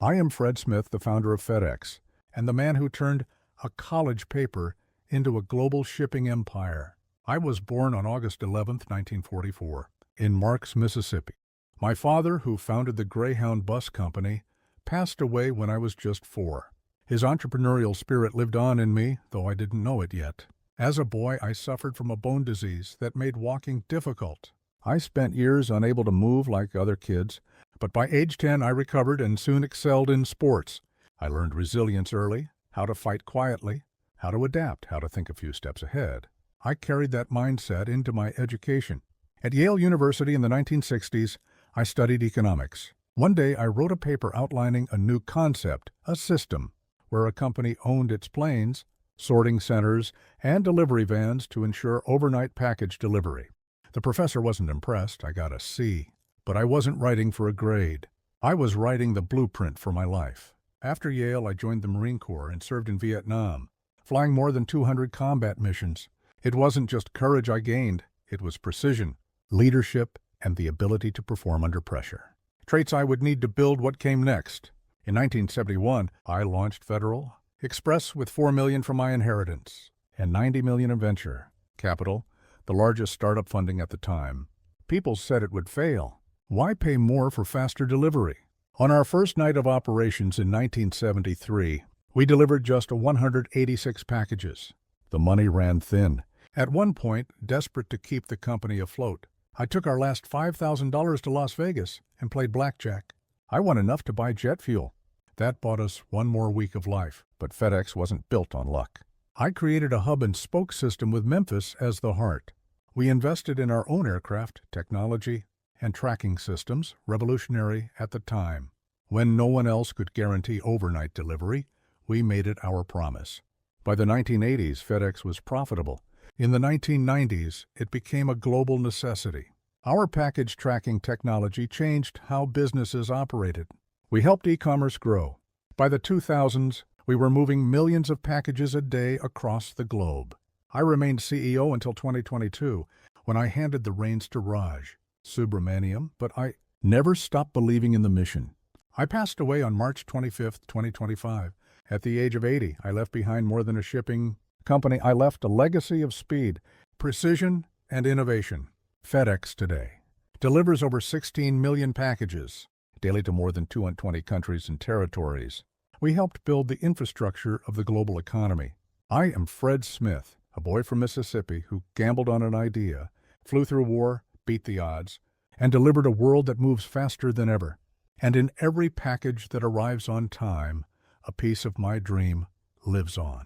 I am Fred Smith, the founder of FedEx, and the man who turned a college paper into a global shipping empire. I was born on August 11, 1944, in Marks, Mississippi. My father, who founded the Greyhound Bus Company, passed away when I was just 4. His entrepreneurial spirit lived on in me, though I didn't know it yet. As a boy, I suffered from a bone disease that made walking difficult. I spent years unable to move like other kids, but by age 10 I recovered and soon excelled in sports. I learned resilience early, how to fight quietly, how to adapt, how to think a few steps ahead. I carried that mindset into my education. At Yale University in the 1960s, I studied economics. One day I wrote a paper outlining a new concept, a system, where a company owned its planes, sorting centers, and delivery vans to ensure overnight package delivery. The professor wasn't impressed. I got a C. But I wasn't writing for a grade. I was writing the blueprint for my life. After Yale, I joined the Marine Corps and served in Vietnam, flying more than 200 combat missions. It wasn't just courage I gained. It was precision, leadership, and the ability to perform under pressure. Traits I would need to build what came next. In 1971, I launched Federal Express with $4 million from my inheritance and $90 million in venture capital, the largest startup funding at the time. People said it would fail. Why pay more for faster delivery? On our first night of operations in 1973, we delivered just 186 packages. The money ran thin. At one point, desperate to keep the company afloat, I took our last $5,000 to Las Vegas and played blackjack. I won enough to buy jet fuel. That bought us one more week of life, but FedEx wasn't built on luck. I created a hub-and-spoke system with Memphis as the heart. We invested in our own aircraft, technology, and tracking systems, revolutionary at the time. When no one else could guarantee overnight delivery, we made it our promise. By the 1980s, FedEx was profitable. In the 1990s, it became a global necessity. Our package tracking technology changed how businesses operated. We helped e-commerce grow. By the 2000s, we were moving millions of packages a day across the globe. I remained CEO until 2022, when I handed the reins to Raj Subramaniam, but I never stopped believing in the mission. I passed away on March 25, 2025. At the age of 80, I left behind more than a shipping company. I left a legacy of speed, precision, and innovation. FedEx today delivers over 16 million packages daily to more than 220 countries and territories. We helped build the infrastructure of the global economy. I am Fred Smith, a boy from Mississippi who gambled on an idea, flew through war, beat the odds, and delivered a world that moves faster than ever. And in every package that arrives on time, a piece of my dream lives on.